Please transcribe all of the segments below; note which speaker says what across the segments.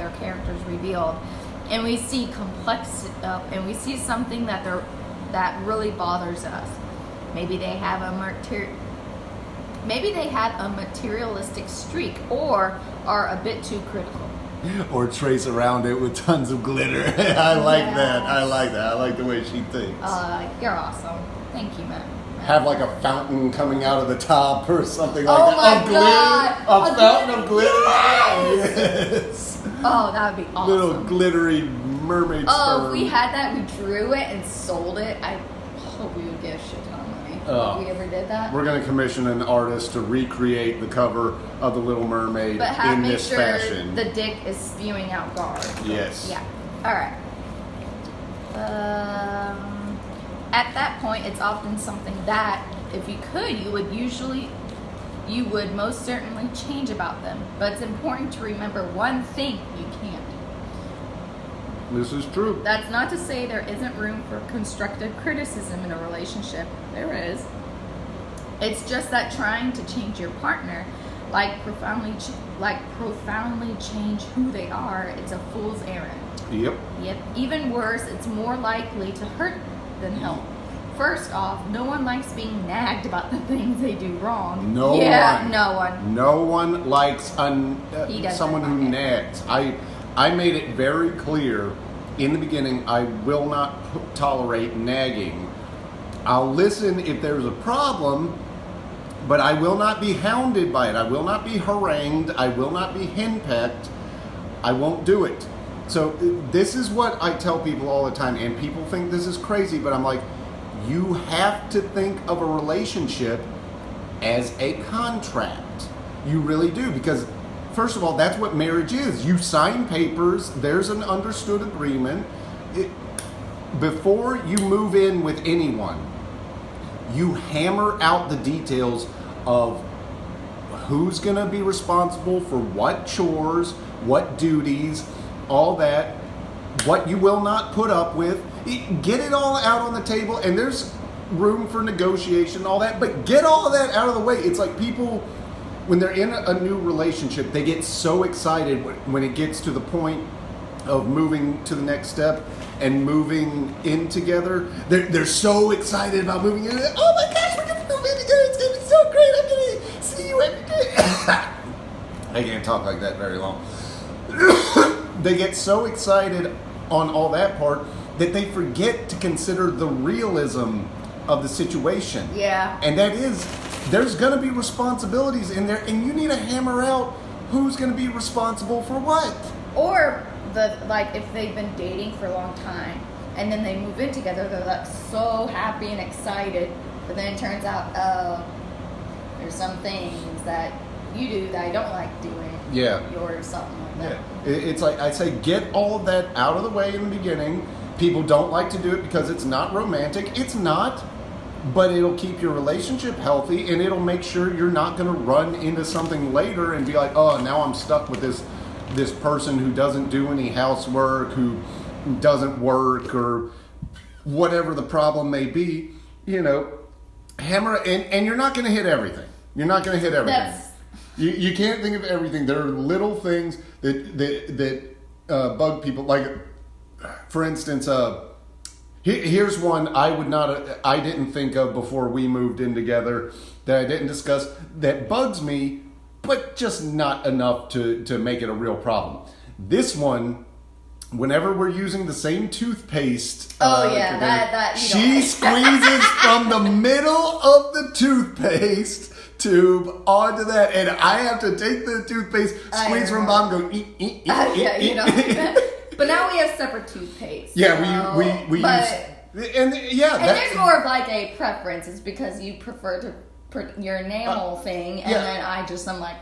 Speaker 1: their characters revealed, and we see and we see something that really bothers us. Maybe they have a materialistic streak, or are a bit too critical.
Speaker 2: Or trace around it with tons of glitter. I like that. I like the way she thinks.
Speaker 1: You're awesome. Thank you, Matt.
Speaker 2: Have like a fountain coming out of the top or something like
Speaker 1: Oh
Speaker 2: that.
Speaker 1: my God.
Speaker 2: A fountain of glitter.
Speaker 1: Yes.
Speaker 2: Yes.
Speaker 1: Oh, that would be awesome.
Speaker 2: Little glittery mermaid
Speaker 1: Oh,
Speaker 2: sperm.
Speaker 1: if we had that, we drew it and sold it, I hope we would get a shit ton of money.
Speaker 2: Oh.
Speaker 1: If we ever did that.
Speaker 2: We're going to commission an artist to recreate the cover of The Little Mermaid
Speaker 1: But
Speaker 2: in
Speaker 1: make
Speaker 2: this
Speaker 1: sure
Speaker 2: fashion.
Speaker 1: the dick is spewing out guard.
Speaker 2: Yes.
Speaker 1: Yeah. All right. At that point, it's often something that, if you could, you would most certainly change about them. But it's important to remember one thing you can't.
Speaker 2: This is true.
Speaker 1: That's not to say there isn't room for constructive criticism in a relationship. There is. It's just that trying to change your partner, profoundly change who they are, it's a fool's errand.
Speaker 2: Yep.
Speaker 1: Even worse, it's more likely to hurt than help. First off, no one likes being nagged about the things they do wrong.
Speaker 2: No
Speaker 1: yeah,
Speaker 2: one.
Speaker 1: No one.
Speaker 2: No one likes someone who
Speaker 1: like it.
Speaker 2: nags. I made it very clear in the beginning, I will not tolerate nagging. I'll listen if there's a problem, but I will not be hounded by it. I will not be harangued. I will not be henpecked. I won't do it. So this is what I tell people all the time, and people think this is crazy, but I'm like, you have to think of a relationship as a contract. You really do, because first of all, that's what marriage is. You sign papers, there's an understood agreement. Before you move in with anyone, you hammer out the details of who's going to be responsible for what chores, what duties, all that, what you will not put up with. Get it all out on the table, and there's room for negotiation, all that, but get all of that out of the way. It's like people, when they're in a new relationship, they get so excited when it gets to the point of moving to the next step and moving in together. They're so excited about moving in. Oh my gosh, we're going to move in together. It's going to be so great. I'm going to see you every day. I can't talk like that very long. They get so excited on all that part that they forget to consider the realism of the situation.
Speaker 1: Yeah.
Speaker 2: And that is, there's going to be responsibilities in there, and you need to hammer out who's going to be responsible for what.
Speaker 1: Or if they've been dating for a long time and then they move in together, they're like so happy and excited, but then it turns out, there's some things that you do that I don't like doing.
Speaker 2: Yeah.
Speaker 1: Or something like that.
Speaker 2: Yeah. It's like I say, get all of that out of the way in the beginning. People don't like to do it because it's not romantic. It's not, but it'll keep your relationship healthy, and it'll make sure you're not going to run into something later and be like, oh, now I'm stuck with this person who doesn't do any housework, who doesn't work, or whatever the problem may be. Hammer, and you're not going to hit everything. You're not going to hit everything. You can't think of everything. There are little things that bug people. Like, for instance, here's one I didn't think of before we moved in together, that I didn't discuss, that bugs me, but just not enough to make it a real problem. This one, whenever we're using the same toothpaste, she squeezes from the middle of the toothpaste tube onto that, and I have to take the toothpaste, squeeze from the bottom, go eat.
Speaker 1: But now we have separate toothpaste.
Speaker 2: Yeah, we use, and
Speaker 1: there's more of like a preference. It's because you prefer to your enamel thing, and then I'm like,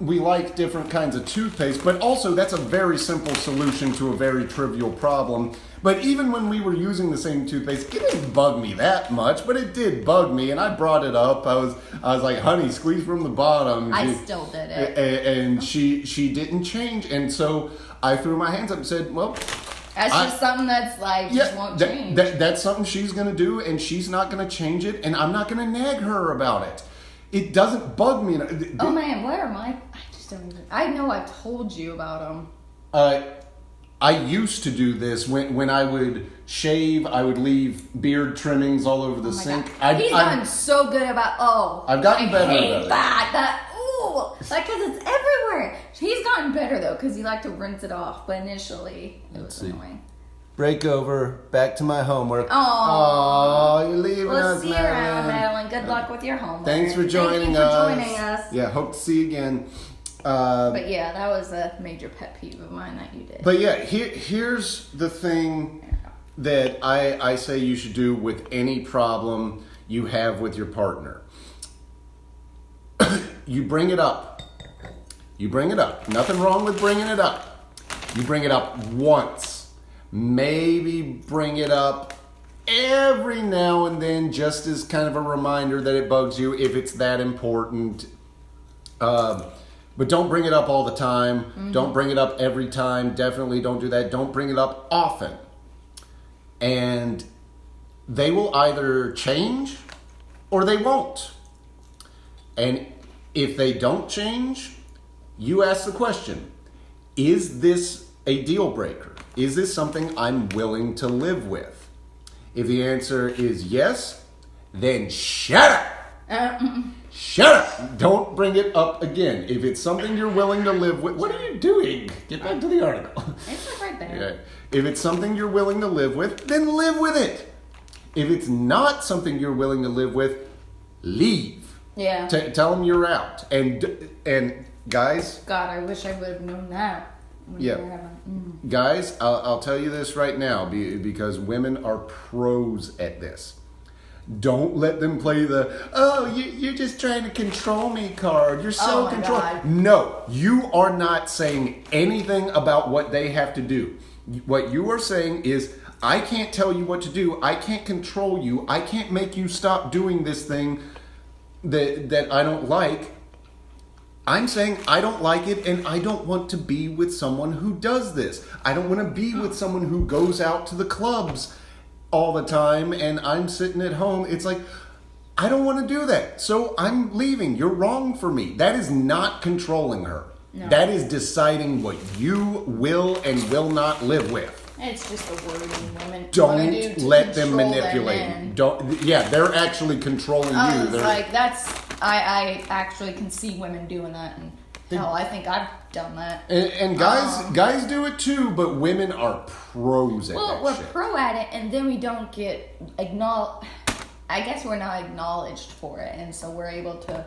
Speaker 1: we like different kinds of toothpaste, but also that's a very simple solution to a very trivial problem. But even when we were using the same toothpaste, it didn't bug me that much, but it did bug me, and I brought it up. I was like, honey, squeeze from the bottom. I still did it,
Speaker 2: and she didn't change, and so I threw my hands up and said, well,
Speaker 1: that's just something that's like, just won't change.
Speaker 2: That's something she's going to do, and she's not going to change it, and I'm not going to nag her about it. It doesn't bug me.
Speaker 1: Oh man, what are my, I just don't even, I know I've told you about them.
Speaker 2: I used to do this when I would shave. I would leave beard trimmings all over the sink.
Speaker 1: He's gotten so good about.
Speaker 2: I've gotten better.
Speaker 1: I hate that. Ooh, like because it's everywhere. He's gotten better though because he liked to rinse it off, but initially it was annoying.
Speaker 2: Break over. Back to my homework.
Speaker 1: Oh,
Speaker 2: you're leaving
Speaker 1: us,
Speaker 2: see you
Speaker 1: around, Madeline. Good luck with your homework.
Speaker 2: Thanks for joining us. Yeah, hope to see you again.
Speaker 1: But yeah, that was a major pet peeve of mine that you did.
Speaker 2: But yeah, here's the thing that I say you should do with any problem you have with your partner. You bring it up. You bring it up. Nothing wrong with bringing it up. You bring it up once. Maybe bring it up every now and then just as kind of a reminder that it bugs you if it's that important. But don't bring it up all the time. Mm-hmm. Don't bring it up every time. Definitely don't do that. Don't bring it up often. And they will either change or they won't. And if they don't change, you ask the question, is this a deal breaker? Is this something I'm willing to live with? If the answer is yes, then shut up. Shut up! Don't bring it up again. If it's something you're willing to live with, what are you doing? Get back to the article.
Speaker 1: It's right there.
Speaker 2: Yeah. If it's something you're willing to live with, then live with it. If it's not something you're willing to live with, leave.
Speaker 1: Yeah.
Speaker 2: Tell them you're out. And guys.
Speaker 1: God, I wish I would have known that.
Speaker 2: Yeah. Guys, I'll tell you this right now because women are pros at this. Don't let them play you're just trying to control me card. You're so controlling. No, you are not saying anything about what they have to do. What you are saying is, I can't tell you what to do. I can't control you. I can't make you stop doing this thing that I don't like. I'm saying I don't like it and I don't want to be with someone who does this. I don't want to be with someone who goes out to the clubs all the time and I'm sitting at home. It's like, I don't want to do that. So I'm leaving. You're wrong for me. That is not controlling her. No. That is deciding what you will and will not live with.
Speaker 1: It's just the wording women
Speaker 2: don't let them manipulate. Don't. Yeah, they're actually controlling you.
Speaker 1: I actually can see women doing that, and hell, I think I've done that.
Speaker 2: And guys do it too, but women are pros at that.
Speaker 1: Well, we're pro at it, and then we don't get acknowledged. I guess we're not acknowledged for it, and so we're able to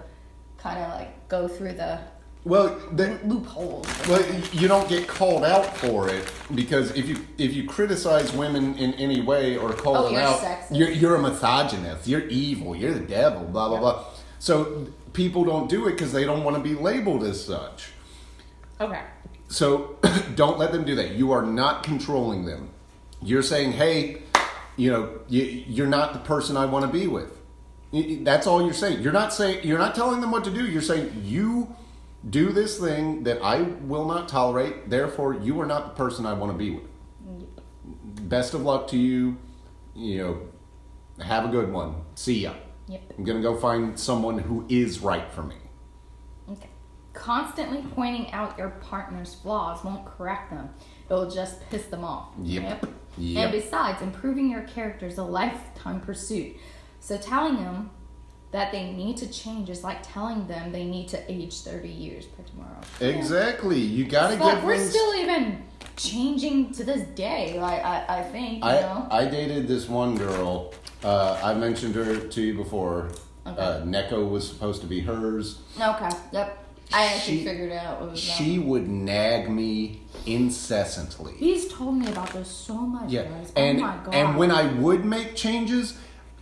Speaker 1: kind of like go through the loopholes.
Speaker 2: Well, you don't get called out for it because if you criticize women in any way or call them out, you're a misogynist, you're evil, you're the devil, blah blah blah. So people don't do it because they don't want to be labeled as such.
Speaker 1: Okay.
Speaker 2: So don't let them do that. You are not controlling them. You're saying, hey, you're not the person I want to be with. That's all you're saying. You're not telling them what to do. You're saying you do this thing that I will not tolerate. Therefore, you are not the person I want to be with. Best of luck to you. Have a good one. See ya.
Speaker 1: Yep.
Speaker 2: I'm going to go find someone who is right for me.
Speaker 1: Okay. Constantly pointing out your partner's flaws won't correct them. It'll just piss them off.
Speaker 2: Yep.
Speaker 1: And besides, improving your character is a lifetime pursuit. So telling them that they need to change is like telling them they need to age 30 years by tomorrow.
Speaker 2: Exactly. You got to get
Speaker 1: we're still even changing to this day, I think,
Speaker 2: I dated this one girl. I mentioned her to you before. Okay. Neko was supposed to be hers.
Speaker 1: Okay, yep. I actually figured out what was
Speaker 2: She would nag me incessantly.
Speaker 1: He's told me about this so much, guys.
Speaker 2: And,
Speaker 1: oh my God.
Speaker 2: And when I would make changes,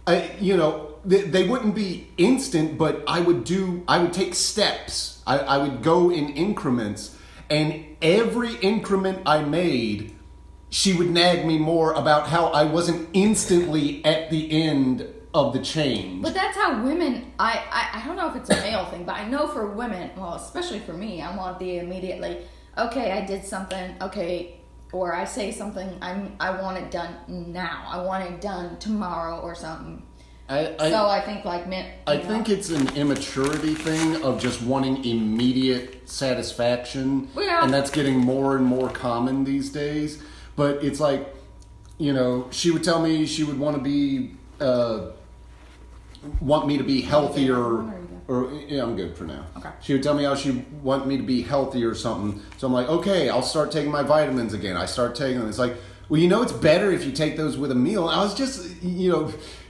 Speaker 2: they wouldn't be instant, but I would take steps. I would go in increments, and every increment I made, she would nag me more about how I wasn't instantly at the end of the change.
Speaker 1: But that's how women, I don't know if it's a male thing, but I know for women, well, especially for me, I want the immediately, okay, I did something, okay, or I say something, I want it done now. I want it done tomorrow or something. I think like men.
Speaker 2: I think it's an immaturity thing of just wanting immediate satisfaction, and that's getting more and more common these days. But it's like, she would tell me she would want me to be healthier. Or I'm good for now.
Speaker 1: Okay.
Speaker 2: She would tell me how she want me to be healthy or something. So I'm like, okay, I'll start taking my vitamins again. I start taking them. It's like, well, it's better if you take those with a meal. I was just,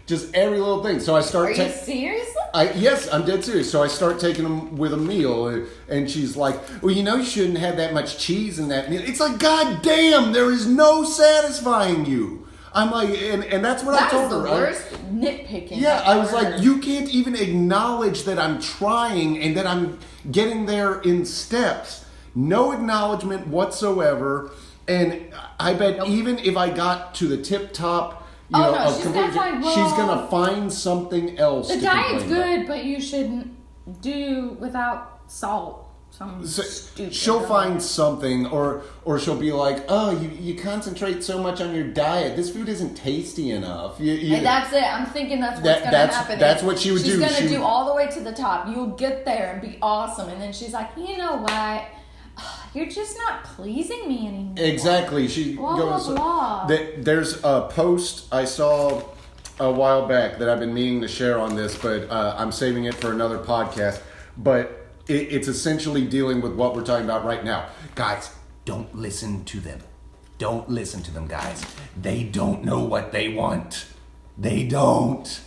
Speaker 2: just every little thing. So I start.
Speaker 1: Are you serious?
Speaker 2: Yes, I'm dead serious. So I start taking them with a meal, and she's like, well, you shouldn't have that much cheese in that meal. It's like, God damn, there is no satisfying you. I'm like, and that's what I told her.
Speaker 1: That is the worst nitpicking.
Speaker 2: Yeah, I was like, you can't even acknowledge that I'm trying and that I'm getting there in steps. No acknowledgement whatsoever. And I bet even if I got to the tip top,
Speaker 1: she's
Speaker 2: gonna find something else.
Speaker 1: The diet's good, but you shouldn't do without salt.
Speaker 2: She'll find something, or she'll be like, "Oh, you concentrate so much on your diet. This food isn't tasty enough."
Speaker 1: And that's it. I'm thinking that's what's going to happen.
Speaker 2: That's what she would do.
Speaker 1: She's going to do all the way to the top. You'll get there and be awesome, and then she's like, "You know what? You're just not pleasing me anymore."
Speaker 2: Exactly. She goes.
Speaker 1: Blah.
Speaker 2: There's a post I saw a while back that I've been meaning to share on this, but I'm saving it for another podcast. But it's essentially dealing with what we're talking about right now. Guys, don't listen to them. Don't listen to them, guys. They don't know what they want. They don't.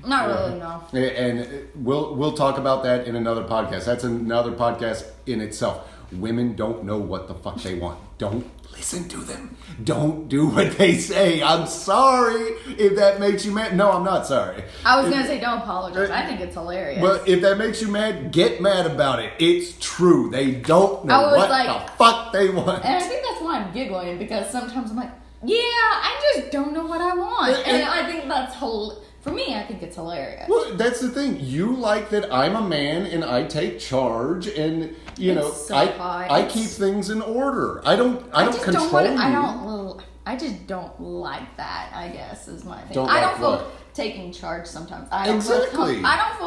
Speaker 1: Not really, no.
Speaker 2: And we'll talk about that in another podcast. That's another podcast in itself. Women don't know what the fuck they want. Don't listen to them. Don't do what they say. I'm sorry if that makes you mad. No, I'm not sorry.
Speaker 1: I was going to say don't apologize. I think it's hilarious.
Speaker 2: But if that makes you mad, get mad about it. It's true. They don't know what the fuck they want.
Speaker 1: And I think that's why I'm giggling, because sometimes I'm like, yeah, I just don't know what I want. And I think that's for me, I think it's hilarious.
Speaker 2: Well, that's the thing. You like that I'm a man and I take charge, and I keep things in order. I don't control you.
Speaker 1: I just don't like that, I guess, is my thing.
Speaker 2: I don't
Speaker 1: feel taking charge sometimes. I don't feel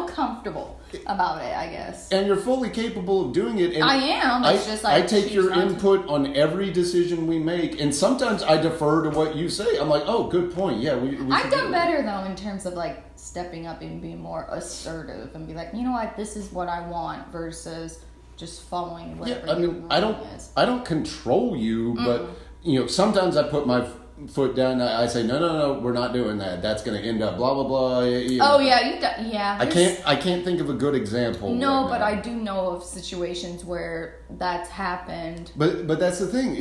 Speaker 1: comfortable about it, I guess.
Speaker 2: And you're fully capable of doing it. And
Speaker 1: I am. It's just like,
Speaker 2: I take your input on every decision we make, and sometimes I defer to what you say. I'm like, oh, good point. Yeah,
Speaker 1: I've done better though in terms of like stepping up and being more assertive and be like, you know what, this is what I want versus just following whatever your ruling is.
Speaker 2: I don't control you, but sometimes I put my foot down. I say, no, we're not doing that. That's going to end up blah blah blah.
Speaker 1: Oh yeah,
Speaker 2: I can't think of a good example.
Speaker 1: No, but I do know of situations where that's happened.
Speaker 2: But that's the thing.